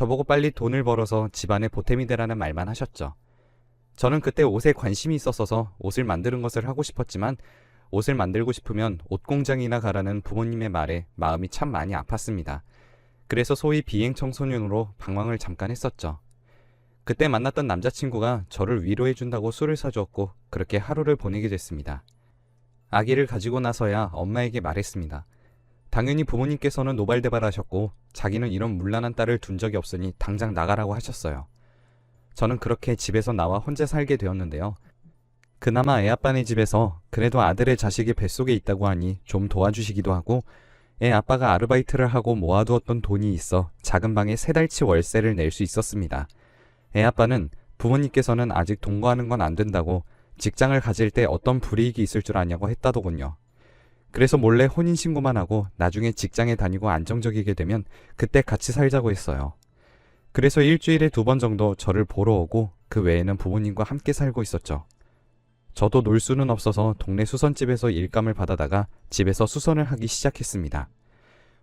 저보고 빨리 돈을 벌어서 집안에 보탬이 되라는 말만 하셨죠. 저는 그때 옷에 관심이 있었어서 옷을 만드는 것을 하고 싶었지만 옷을 만들고 싶으면 옷공장이나 가라는 부모님의 말에 마음이 참 많이 아팠습니다. 그래서 소위 비행 청소년으로 방황을 잠깐 했었죠. 그때 만났던 남자친구가 저를 위로해준다고 술을 사주었고 그렇게 하루를 보내게 됐습니다. 아기를 가지고 나서야 엄마에게 말했습니다. 당연히 부모님께서는 노발대발하셨고 자기는 이런 문란한 딸을 둔 적이 없으니 당장 나가라고 하셨어요. 저는 그렇게 집에서 나와 혼자 살게 되었는데요. 그나마 애아빠네 집에서 그래도 아들의 자식이 뱃속에 있다고 하니 좀 도와주시기도 하고 애아빠가 아르바이트를 하고 모아두었던 돈이 있어 작은 방에 3달치 월세를 낼 수 있었습니다. 애아빠는 부모님께서는 아직 동거하는 건 안 된다고 직장을 가질 때 어떤 불이익이 있을 줄 아냐고 했다더군요. 그래서 몰래 혼인신고만 하고 나중에 직장에 다니고 안정적이게 되면 그때 같이 살자고 했어요. 그래서 일주일에 2번 정도 저를 보러 오고 그 외에는 부모님과 함께 살고 있었죠. 저도 놀 수는 없어서 동네 수선집에서 일감을 받아다가 집에서 수선을 하기 시작했습니다.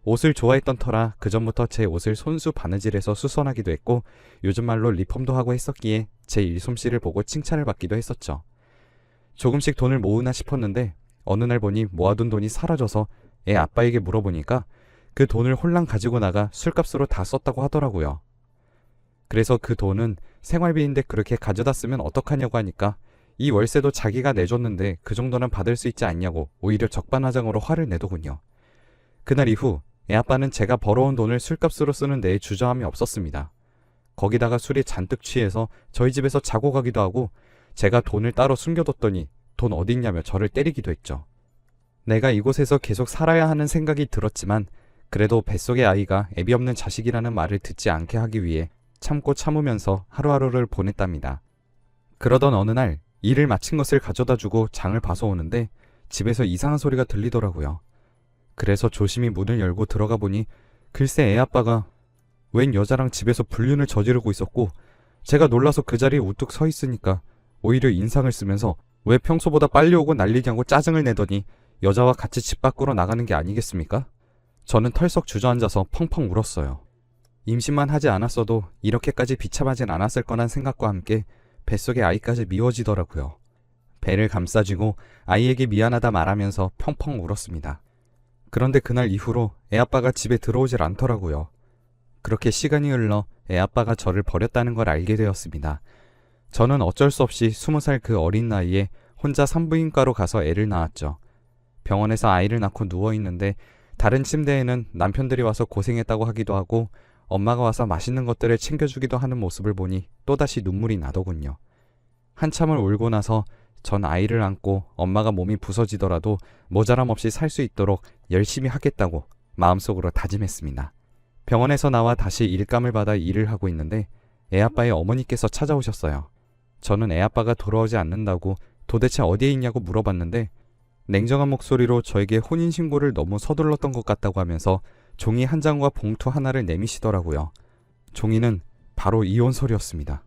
옷을 좋아했던 터라 그전부터 제 옷을 손수 바느질해서 수선하기도 했고 요즘 말로 리폼도 하고 했었기에 제 일솜씨를 보고 칭찬을 받기도 했었죠. 조금씩 돈을 모으나 싶었는데 어느 날 보니 모아둔 돈이 사라져서 애 아빠에게 물어보니까 그 돈을 홀랑 가지고 나가 술값으로 다 썼다고 하더라고요. 그래서 그 돈은 생활비인데 그렇게 가져다 쓰면 어떡하냐고 하니까 이 월세도 자기가 내줬는데 그 정도는 받을 수 있지 않냐고 오히려 적반하장으로 화를 내더군요. 그날 이후 애아빠는 제가 벌어온 돈을 술값으로 쓰는 데에 주저함이 없었습니다. 거기다가 술에 잔뜩 취해서 저희 집에서 자고 가기도 하고 제가 돈을 따로 숨겨뒀더니 돈 어딨냐며 저를 때리기도 했죠. 내가 이곳에서 계속 살아야 하는 생각이 들었지만 그래도 뱃속의 아이가 애비 없는 자식이라는 말을 듣지 않게 하기 위해 참고 참으면서 하루하루를 보냈답니다. 그러던 어느 날 일을 마친 것을 가져다주고 장을 봐서 오는데 집에서 이상한 소리가 들리더라고요. 그래서 조심히 문을 열고 들어가 보니 글쎄 애아빠가 웬 여자랑 집에서 불륜을 저지르고 있었고 제가 놀라서 그 자리에 우뚝 서 있으니까 오히려 인상을 쓰면서 왜 평소보다 빨리 오고 난리냐고 짜증을 내더니 여자와 같이 집 밖으로 나가는 게 아니겠습니까? 저는 털썩 주저앉아서 펑펑 울었어요. 임신만 하지 않았어도 이렇게까지 비참하진 않았을 거란 생각과 함께 뱃속의 아이까지 미워지더라고요. 배를 감싸쥐고 아이에게 미안하다 말하면서 펑펑 울었습니다. 그런데 그날 이후로 애아빠가 집에 들어오질 않더라고요. 그렇게 시간이 흘러 애아빠가 저를 버렸다는 걸 알게 되었습니다. 저는 어쩔 수 없이 20살 그 어린 나이에 혼자 산부인과로 가서 애를 낳았죠. 병원에서 아이를 낳고 누워있는데 다른 침대에는 남편들이 와서 고생했다고 하기도 하고 엄마가 와서 맛있는 것들을 챙겨주기도 하는 모습을 보니 또다시 눈물이 나더군요. 한참을 울고 나서 전 아이를 안고 엄마가 몸이 부서지더라도 모자람 없이 살 수 있도록 열심히 하겠다고 마음속으로 다짐했습니다. 병원에서 나와 다시 일감을 받아 일을 하고 있는데 애아빠의 어머니께서 찾아오셨어요. 저는 애아빠가 돌아오지 않는다고 도대체 어디에 있냐고 물어봤는데 냉정한 목소리로 저에게 혼인신고를 너무 서둘렀던 것 같다고 하면서 종이 한 장과 봉투 하나를 내미시더라고요. 종이는 바로 이혼서류였습니다.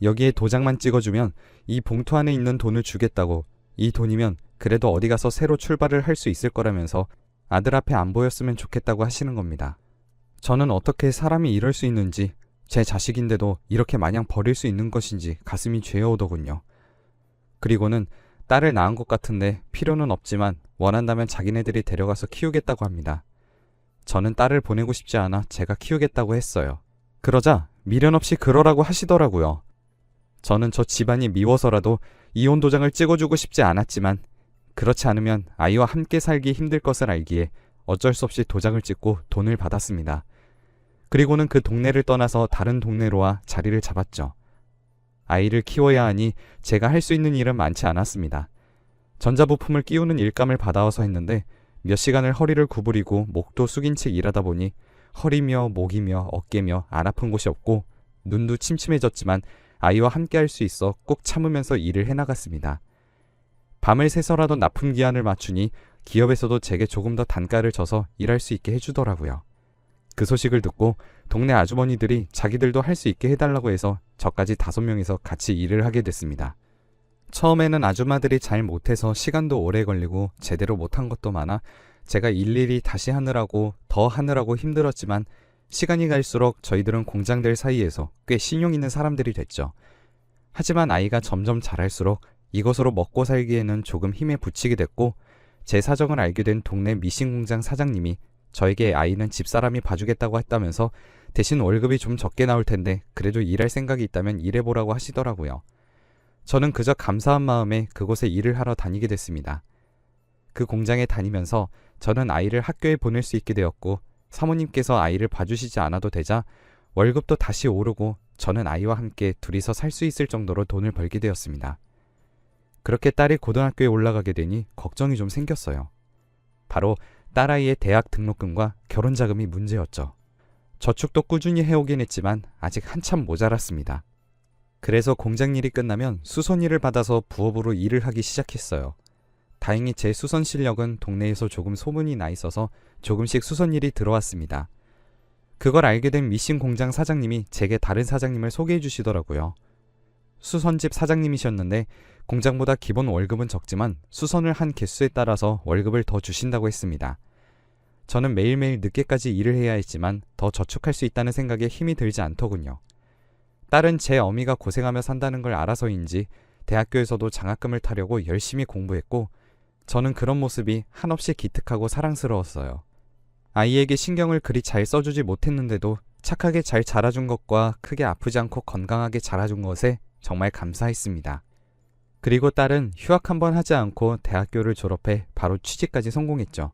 여기에 도장만 찍어주면 이 봉투 안에 있는 돈을 주겠다고, 이 돈이면 그래도 어디 가서 새로 출발을 할 수 있을 거라면서 아들 앞에 안 보였으면 좋겠다고 하시는 겁니다. 저는 어떻게 사람이 이럴 수 있는지, 제 자식인데도 이렇게 마냥 버릴 수 있는 것인지 가슴이 죄어오더군요. 그리고는 딸을 낳은 것 같은데 필요는 없지만 원한다면 자기네들이 데려가서 키우겠다고 합니다. 저는 딸을 보내고 싶지 않아 제가 키우겠다고 했어요. 그러자 미련 없이 그러라고 하시더라고요. 저는 저 집안이 미워서라도 이혼 도장을 찍어주고 싶지 않았지만 그렇지 않으면 아이와 함께 살기 힘들 것을 알기에 어쩔 수 없이 도장을 찍고 돈을 받았습니다. 그리고는 그 동네를 떠나서 다른 동네로 와 자리를 잡았죠. 아이를 키워야 하니 제가 할 수 있는 일은 많지 않았습니다. 전자부품을 끼우는 일감을 받아와서 했는데 몇 시간을 허리를 구부리고 목도 숙인 채 일하다 보니 허리며 목이며 어깨며 안 아픈 곳이 없고 눈도 침침해졌지만 아이와 함께 할 수 있어 꼭 참으면서 일을 해나갔습니다. 밤을 새서라도 납품 기한을 맞추니 기업에서도 제게 조금 더 단가를 줘서 일할 수 있게 해주더라고요. 그 소식을 듣고 동네 아주머니들이 자기들도 할 수 있게 해달라고 해서 저까지 5명이서 같이 일을 하게 됐습니다. 처음에는 아줌마들이 잘 못해서 시간도 오래 걸리고 제대로 못한 것도 많아 제가 일일이 다시 하느라고 더 하느라고 힘들었지만 시간이 갈수록 저희들은 공장들 사이에서 꽤 신용 있는 사람들이 됐죠. 하지만 아이가 점점 자랄수록 이것으로 먹고 살기에는 조금 힘에 부치게 됐고, 제 사정을 알게 된 동네 미신 공장 사장님이 저에게 아이는 집사람이 봐주겠다고 했다면서 대신 월급이 좀 적게 나올 텐데 그래도 일할 생각이 있다면 일해보라고 하시더라고요. 저는 그저 감사한 마음에 그곳에 일을 하러 다니게 됐습니다. 그 공장에 다니면서 저는 아이를 학교에 보낼 수 있게 되었고, 사모님께서 아이를 봐주시지 않아도 되자 월급도 다시 오르고 저는 아이와 함께 둘이서 살 수 있을 정도로 돈을 벌게 되었습니다. 그렇게 딸이 고등학교에 올라가게 되니 걱정이 좀 생겼어요. 바로 딸아이의 대학 등록금과 결혼자금이 문제였죠. 저축도 꾸준히 해오긴 했지만 아직 한참 모자랐습니다. 그래서 공장 일이 끝나면 수선 일을 받아서 부업으로 일을 하기 시작했어요. 다행히 제 수선 실력은 동네에서 조금 소문이 나 있어서 조금씩 수선 일이 들어왔습니다. 그걸 알게 된 미신 공장 사장님이 제게 다른 사장님을 소개해 주시더라고요. 수선집 사장님이셨는데 공장보다 기본 월급은 적지만 수선을 한 개수에 따라서 월급을 더 주신다고 했습니다. 저는 매일매일 늦게까지 일을 해야 했지만 더 저축할 수 있다는 생각에 힘이 들지 않더군요. 딸은 제 어미가 고생하며 산다는 걸 알아서인지 대학교에서도 장학금을 타려고 열심히 공부했고, 저는 그런 모습이 한없이 기특하고 사랑스러웠어요. 아이에게 신경을 그리 잘 써주지 못했는데도 착하게 잘 자라준 것과 크게 아프지 않고 건강하게 자라준 것에 정말 감사했습니다. 그리고 딸은 휴학 한번 하지 않고 대학교를 졸업해 바로 취직까지 성공했죠.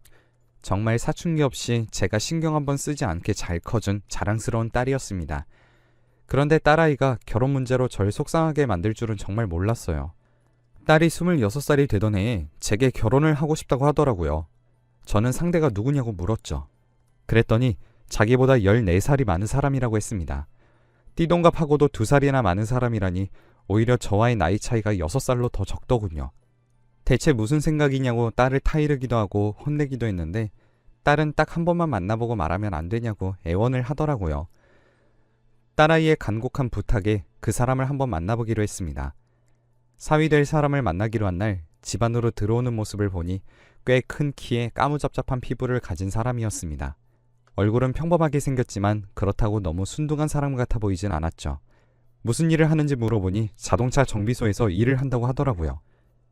정말 사춘기 없이 제가 신경 한번 쓰지 않게 잘 커준 자랑스러운 딸이었습니다. 그런데 딸아이가 결혼 문제로 절 속상하게 만들 줄은 정말 몰랐어요. 딸이 26살이 되던 해에 제게 결혼을 하고 싶다고 하더라고요. 저는 상대가 누구냐고 물었죠. 그랬더니 자기보다 14살이 많은 사람이라고 했습니다. 띠동갑하고도 2살이나 많은 사람이라니 오히려 저와의 나이 차이가 6살로 더 적더군요. 대체 무슨 생각이냐고 딸을 타이르기도 하고 혼내기도 했는데 딸은 딱 한 번만 만나보고 말하면 안 되냐고 애원을 하더라고요. 딸아이의 간곡한 부탁에 그 사람을 한번 만나보기로 했습니다. 사위 될 사람을 만나기로 한 날 집 안으로 들어오는 모습을 보니 꽤 큰 키에 까무잡잡한 피부를 가진 사람이었습니다. 얼굴은 평범하게 생겼지만 그렇다고 너무 순둥한 사람 같아 보이진 않았죠. 무슨 일을 하는지 물어보니 자동차 정비소에서 일을 한다고 하더라고요.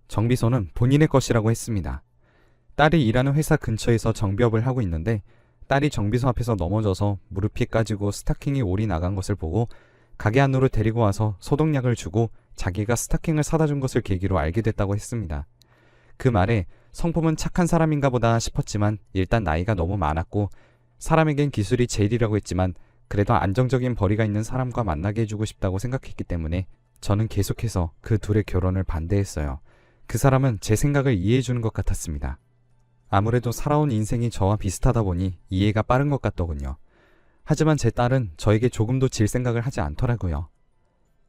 정비소는 본인의 것이라고 했습니다. 딸이 일하는 회사 근처에서 정비업을 하고 있는데 딸이 정비소 앞에서 넘어져서 무릎이 까지고 스타킹이 올이 나간 것을 보고 가게 안으로 데리고 와서 소독약을 주고 자기가 스타킹을 사다 준 것을 계기로 알게 됐다고 했습니다. 그 말에 성품은 착한 사람인가 보다 싶었지만 일단 나이가 너무 많았고 사람에겐 기술이 제일이라고 했지만 그래도 안정적인 벌이가 있는 사람과 만나게 해주고 싶다고 생각했기 때문에 저는 계속해서 그 둘의 결혼을 반대했어요. 그 사람은 제 생각을 이해해주는 것 같았습니다. 아무래도 살아온 인생이 저와 비슷하다 보니 이해가 빠른 것 같더군요. 하지만 제 딸은 저에게 조금도 질 생각을 하지 않더라고요.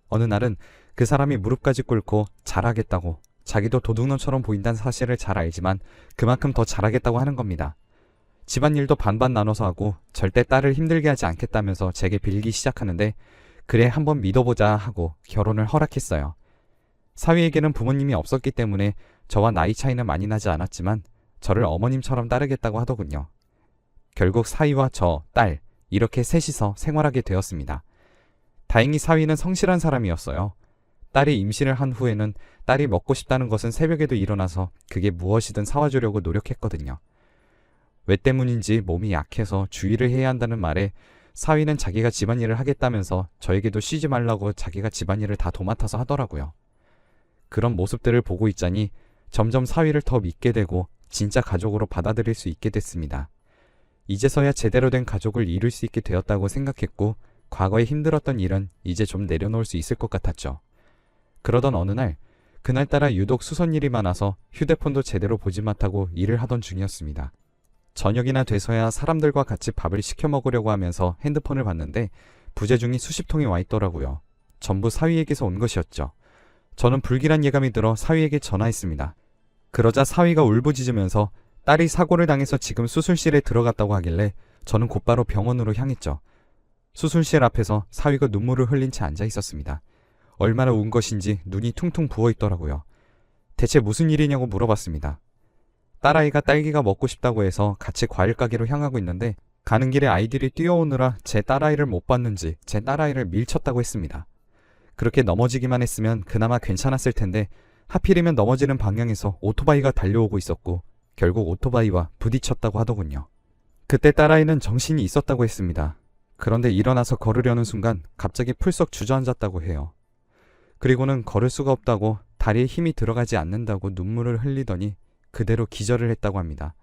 어느 날은 그 사람이 무릎까지 꿇고 잘하겠다고, 자기도 도둑놈처럼 보인다는 사실을 잘 알지만 그만큼 더 잘하겠다고 하는 겁니다. 집안일도 반반 나눠서 하고 절대 딸을 힘들게 하지 않겠다면서 제게 빌기 시작하는데 그래 한번 믿어보자 하고 결혼을 허락했어요. 사위에게는 부모님이 없었기 때문에 저와 나이 차이는 많이 나지 않았지만 저를 어머님처럼 따르겠다고 하더군요. 결국 사위와 저, 딸 이렇게 셋이서 생활하게 되었습니다. 다행히 사위는 성실한 사람이었어요. 딸이 임신을 한 후에는 딸이 먹고 싶다는 것은 새벽에도 일어나서 그게 무엇이든 사와주려고 노력했거든요. 왜 때문인지 몸이 약해서 주의를 해야 한다는 말에 사위는 자기가 집안일을 하겠다면서 저에게도 쉬지 말라고 자기가 집안일을 다 도맡아서 하더라고요. 그런 모습들을 보고 있자니 점점 사위를 더 믿게 되고 진짜 가족으로 받아들일 수 있게 됐습니다. 이제서야 제대로 된 가족을 이룰 수 있게 되었다고 생각했고 과거에 힘들었던 일은 이제 좀 내려놓을 수 있을 것 같았죠. 그러던 어느 날 그날따라 유독 수선일이 많아서 휴대폰도 제대로 보지 못하고 일을 하던 중이었습니다. 저녁이나 돼서야 사람들과 같이 밥을 시켜 먹으려고 하면서 핸드폰을 봤는데 부재중이 수십 통이 와 있더라고요. 전부 사위에게서 온 것이었죠. 저는 불길한 예감이 들어 사위에게 전화했습니다. 그러자 사위가 울부짖으면서 딸이 사고를 당해서 지금 수술실에 들어갔다고 하길래 저는 곧바로 병원으로 향했죠. 수술실 앞에서 사위가 눈물을 흘린 채 앉아 있었습니다. 얼마나 운 것인지 눈이 퉁퉁 부어 있더라고요. 대체 무슨 일이냐고 물어봤습니다. 딸아이가 딸기가 먹고 싶다고 해서 같이 과일 가게로 향하고 있는데 가는 길에 아이들이 뛰어오느라 제 딸아이를 못 봤는지 제 딸아이를 밀쳤다고 했습니다. 그렇게 넘어지기만 했으면 그나마 괜찮았을 텐데 하필이면 넘어지는 방향에서 오토바이가 달려오고 있었고 결국 오토바이와 부딪혔다고 하더군요. 그때 딸아이는 정신이 있었다고 했습니다. 그런데 일어나서 걸으려는 순간 갑자기 풀썩 주저앉았다고 해요. 그리고는 걸을 수가 없다고 다리에 힘이 들어가지 않는다고 눈물을 흘리더니 그대로 기절을 했다고 합니다.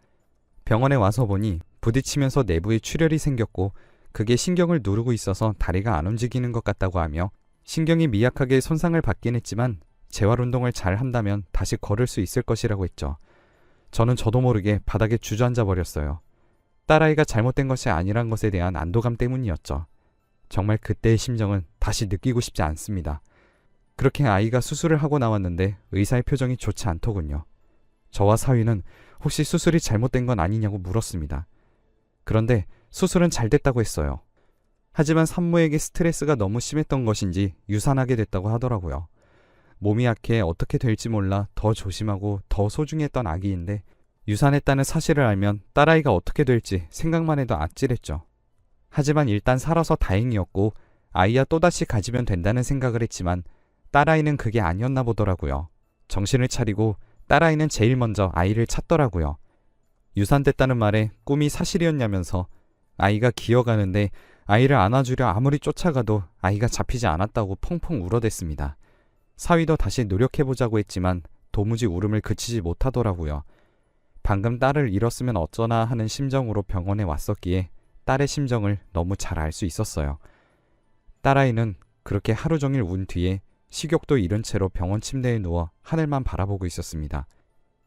병원에 와서 보니 부딪히면서 내부에 출혈이 생겼고 그게 신경을 누르고 있어서 다리가 안 움직이는 것 같다고 하며 신경이 미약하게 손상을 받긴 했지만 재활운동을 잘 한다면 다시 걸을 수 있을 것이라고 했죠. 저는 저도 모르게 바닥에 주저앉아 버렸어요. 딸아이가 잘못된 것이 아니란 것에 대한 안도감 때문이었죠. 정말 그때의 심정은 다시 느끼고 싶지 않습니다. 그렇게 아이가 수술을 하고 나왔는데 의사의 표정이 좋지 않더군요. 저와 사위는 혹시 수술이 잘못된 건 아니냐고 물었습니다. 그런데 수술은 잘 됐다고 했어요. 하지만 산모에게 스트레스가 너무 심했던 것인지 유산하게 됐다고 하더라고요. 몸이 약해 어떻게 될지 몰라 더 조심하고 더 소중했던 아기인데 유산했다는 사실을 알면 딸아이가 어떻게 될지 생각만 해도 아찔했죠. 하지만 일단 살아서 다행이었고 아이야 또다시 가지면 된다는 생각을 했지만 딸아이는 그게 아니었나 보더라고요. 정신을 차리고 딸아이는 제일 먼저 아이를 찾더라고요. 유산됐다는 말에 꿈이 사실이었냐면서 아이가 기어가는데 아이를 안아주려 아무리 쫓아가도 아이가 잡히지 않았다고 펑펑 울어댔습니다. 사위도 다시 노력해보자고 했지만 도무지 울음을 그치지 못하더라고요. 방금 딸을 잃었으면 어쩌나 하는 심정으로 병원에 왔었기에 딸의 심정을 너무 잘 알 수 있었어요. 딸아이는 그렇게 하루 종일 운 뒤에 식욕도 잃은 채로 병원 침대에 누워 하늘만 바라보고 있었습니다.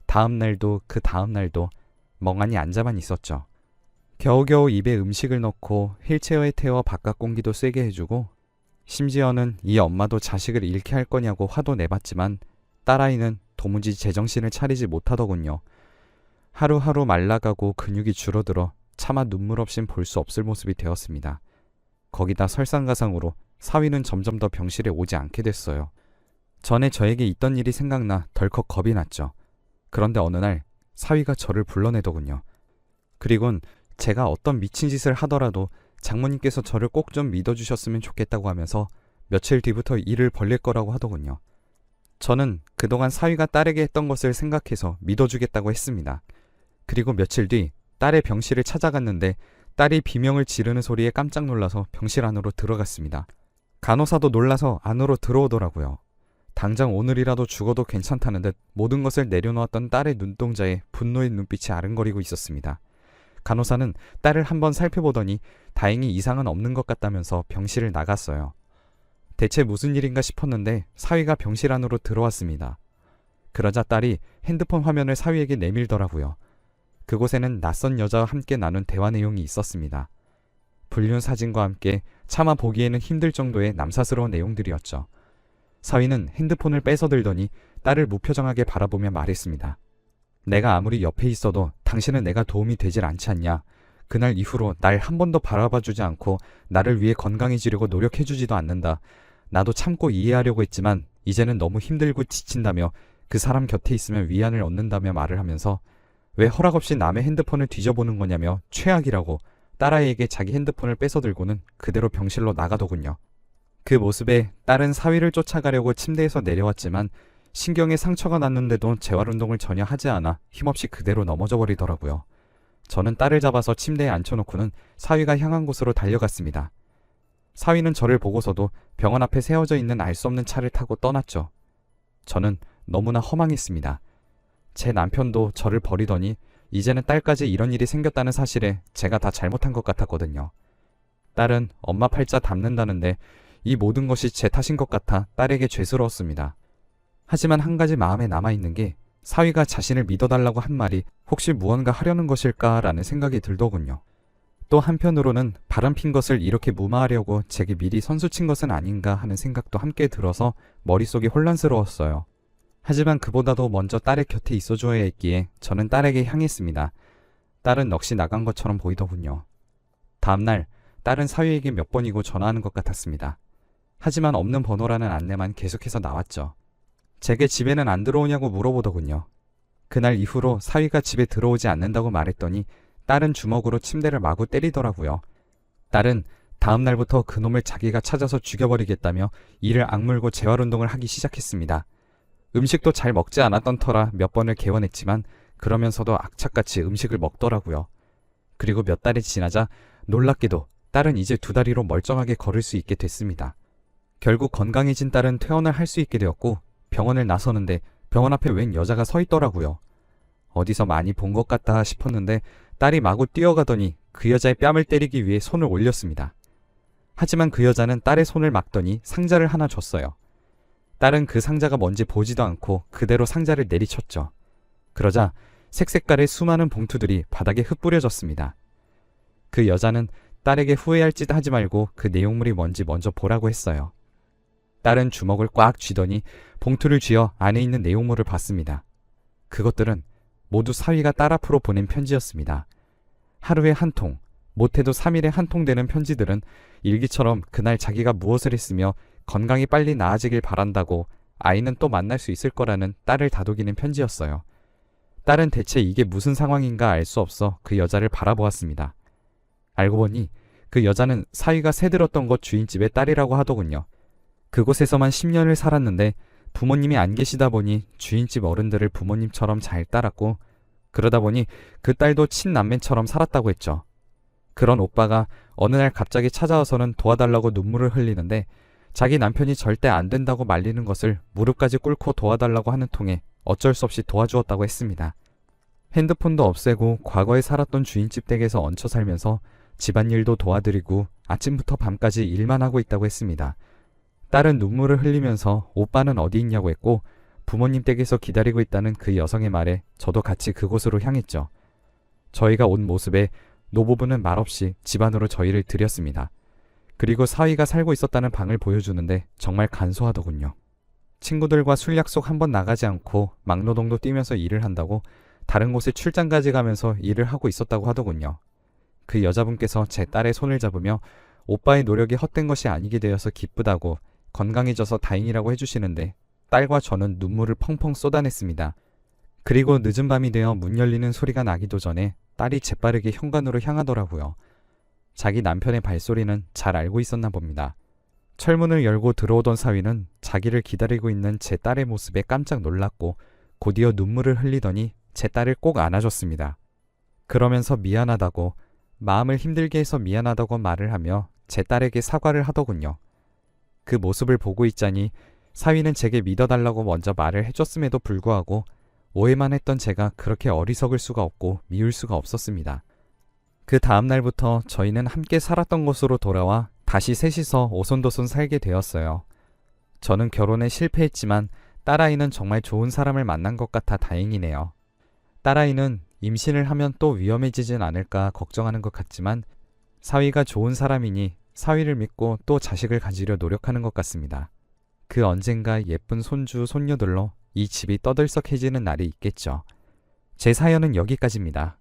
다음 날도 그 다음 날도 멍하니 앉아만 있었죠. 겨우겨우 입에 음식을 넣고 휠체어에 태워 바깥 공기도 쐬게 해주고 심지어는 이 엄마도 자식을 잃게 할 거냐고 화도 내봤지만 딸아이는 도무지 제정신을 차리지 못하더군요. 하루하루 말라가고 근육이 줄어들어 차마 눈물 없인 볼 수 없을 모습이 되었습니다. 거기다 설상가상으로 사위는 점점 더 병실에 오지 않게 됐어요. 전에 저에게 있던 일이 생각나 덜컥 겁이 났죠. 그런데 어느 날 사위가 저를 불러내더군요. 그리곤 제가 어떤 미친 짓을 하더라도 장모님께서 저를 꼭 좀 믿어주셨으면 좋겠다고 하면서 며칠 뒤부터 일을 벌릴 거라고 하더군요. 저는 그동안 사위가 딸에게 했던 것을 생각해서 믿어주겠다고 했습니다. 그리고 며칠 뒤 딸의 병실을 찾아갔는데 딸이 비명을 지르는 소리에 깜짝 놀라서 병실 안으로 들어갔습니다. 간호사도 놀라서 안으로 들어오더라고요. 당장 오늘이라도 죽어도 괜찮다는 듯 모든 것을 내려놓았던 딸의 눈동자에 분노의 눈빛이 아른거리고 있었습니다. 간호사는 딸을 한번 살펴보더니 다행히 이상은 없는 것 같다면서 병실을 나갔어요. 대체 무슨 일인가 싶었는데 사위가 병실 안으로 들어왔습니다. 그러자 딸이 핸드폰 화면을 사위에게 내밀더라고요. 그곳에는 낯선 여자와 함께 나눈 대화 내용이 있었습니다. 불륜 사진과 함께 차마 보기에는 힘들 정도의 남사스러운 내용들이었죠. 사위는 핸드폰을 뺏어들더니 딸을 무표정하게 바라보며 말했습니다. 내가 아무리 옆에 있어도 당신은 내가 도움이 되질 않지 않냐. 그날 이후로 날 한 번도 바라봐주지 않고 나를 위해 건강해지려고 노력해주지도 않는다. 나도 참고 이해하려고 했지만 이제는 너무 힘들고 지친다며 그 사람 곁에 있으면 위안을 얻는다며 말을 하면서 왜 허락 없이 남의 핸드폰을 뒤져보는 거냐며 최악이라고 딸아이에게 자기 핸드폰을 뺏어들고는 그대로 병실로 나가더군요. 그 모습에 딸은 사위를 쫓아가려고 침대에서 내려왔지만 신경에 상처가 났는데도 재활운동을 전혀 하지 않아 힘없이 그대로 넘어져 버리더라고요. 저는 딸을 잡아서 침대에 앉혀놓고는 사위가 향한 곳으로 달려갔습니다. 사위는 저를 보고서도 병원 앞에 세워져 있는 알 수 없는 차를 타고 떠났죠. 저는 너무나 허망했습니다. 제 남편도 저를 버리더니 이제는 딸까지 이런 일이 생겼다는 사실에 제가 다 잘못한 것 같았거든요. 딸은 엄마 팔자 닮는다는데 이 모든 것이 제 탓인 것 같아 딸에게 죄스러웠습니다. 하지만 한 가지 마음에 남아있는 게 사위가 자신을 믿어달라고 한 말이 혹시 무언가 하려는 것일까라는 생각이 들더군요. 또 한편으로는 바람핀 것을 이렇게 무마하려고 제게 미리 선수친 것은 아닌가 하는 생각도 함께 들어서 머릿속이 혼란스러웠어요. 하지만 그보다도 먼저 딸의 곁에 있어줘야 했기에 저는 딸에게 향했습니다. 딸은 넋이 나간 것처럼 보이더군요. 다음날 딸은 사위에게 몇 번이고 전화하는 것 같았습니다. 하지만 없는 번호라는 안내만 계속해서 나왔죠. 제게 집에는 안 들어오냐고 물어보더군요. 그날 이후로 사위가 집에 들어오지 않는다고 말했더니 딸은 주먹으로 침대를 마구 때리더라고요. 딸은 다음 날부터 그놈을 자기가 찾아서 죽여버리겠다며 이를 악물고 재활운동을 하기 시작했습니다. 음식도 잘 먹지 않았던 터라 몇 번을 개원했지만 그러면서도 악착같이 음식을 먹더라고요. 그리고 몇 달이 지나자 놀랍게도 딸은 이제 2다리로 멀쩡하게 걸을 수 있게 됐습니다. 결국 건강해진 딸은 퇴원을 할 수 있게 되었고 병원을 나서는데 병원 앞에 웬 여자가 서 있더라고요. 어디서 많이 본 것 같다 싶었는데 딸이 마구 뛰어가더니 그 여자의 뺨을 때리기 위해 손을 올렸습니다. 하지만 그 여자는 딸의 손을 막더니 상자를 하나 줬어요. 딸은 그 상자가 뭔지 보지도 않고 그대로 상자를 내리쳤죠. 그러자 색색깔의 수많은 봉투들이 바닥에 흩뿌려졌습니다. 그 여자는 딸에게 후회할 짓 하지 말고 그 내용물이 뭔지 먼저 보라고 했어요. 딸은 주먹을 꽉 쥐더니 봉투를 쥐어 안에 있는 내용물을 봤습니다. 그것들은 모두 사위가 딸 앞으로 보낸 편지였습니다. 하루에 한 통, 못해도 3일에 한 통 되는 편지들은 일기처럼 그날 자기가 무엇을 했으며 건강이 빨리 나아지길 바란다고 아이는 또 만날 수 있을 거라는 딸을 다독이는 편지였어요. 딸은 대체 이게 무슨 상황인가 알 수 없어 그 여자를 바라보았습니다. 알고 보니 그 여자는 사위가 새들었던 곳 주인집의 딸이라고 하더군요. 그곳에서만 10년을 살았는데 부모님이 안 계시다 보니 주인집 어른들을 부모님처럼 잘 따랐고 그러다 보니 그 딸도 친남매처럼 살았다고 했죠. 그런 오빠가 어느 날 갑자기 찾아와서는 도와달라고 눈물을 흘리는데 자기 남편이 절대 안 된다고 말리는 것을 무릎까지 꿇고 도와달라고 하는 통에 어쩔 수 없이 도와주었다고 했습니다. 핸드폰도 없애고 과거에 살았던 주인집 댁에서 얹혀 살면서 집안일도 도와드리고 아침부터 밤까지 일만 하고 있다고 했습니다. 딸은 눈물을 흘리면서 오빠는 어디 있냐고 했고 부모님 댁에서 기다리고 있다는 그 여성의 말에 저도 같이 그곳으로 향했죠. 저희가 온 모습에 노부부는 말없이 집 안으로 저희를 들였습니다. 그리고 사위가 살고 있었다는 방을 보여주는데 정말 간소하더군요. 친구들과 술 약속 한번 나가지 않고 막노동도 뛰면서 일을 한다고 다른 곳에 출장까지 가면서 일을 하고 있었다고 하더군요. 그 여자분께서 제 딸의 손을 잡으며 오빠의 노력이 헛된 것이 아니게 되어서 기쁘다고 건강해져서 다행이라고 해주시는데 딸과 저는 눈물을 펑펑 쏟아냈습니다. 그리고 늦은 밤이 되어 문 열리는 소리가 나기도 전에 딸이 재빠르게 현관으로 향하더라고요. 자기 남편의 발소리는 잘 알고 있었나 봅니다. 철문을 열고 들어오던 사위는 자기를 기다리고 있는 제 딸의 모습에 깜짝 놀랐고 곧이어 눈물을 흘리더니 제 딸을 꼭 안아줬습니다. 그러면서 미안하다고 마음을 힘들게 해서 미안하다고 말을 하며 제 딸에게 사과를 하더군요. 그 모습을 보고 있자니 사위는 제게 믿어달라고 먼저 말을 해줬음에도 불구하고 오해만 했던 제가 그렇게 어리석을 수가 없고 미울 수가 없었습니다. 그 다음 날부터 저희는 함께 살았던 곳으로 돌아와 다시 셋이서 오손도손 살게 되었어요. 저는 결혼에 실패했지만 딸아이는 정말 좋은 사람을 만난 것 같아 다행이네요. 딸아이는 임신을 하면 또 위험해지진 않을까 걱정하는 것 같지만 사위가 좋은 사람이니 사위를 믿고 또 자식을 가지려 노력하는 것 같습니다. 그 언젠가 예쁜 손주, 손녀들로 이 집이 떠들썩해지는 날이 있겠죠. 제 사연은 여기까지입니다.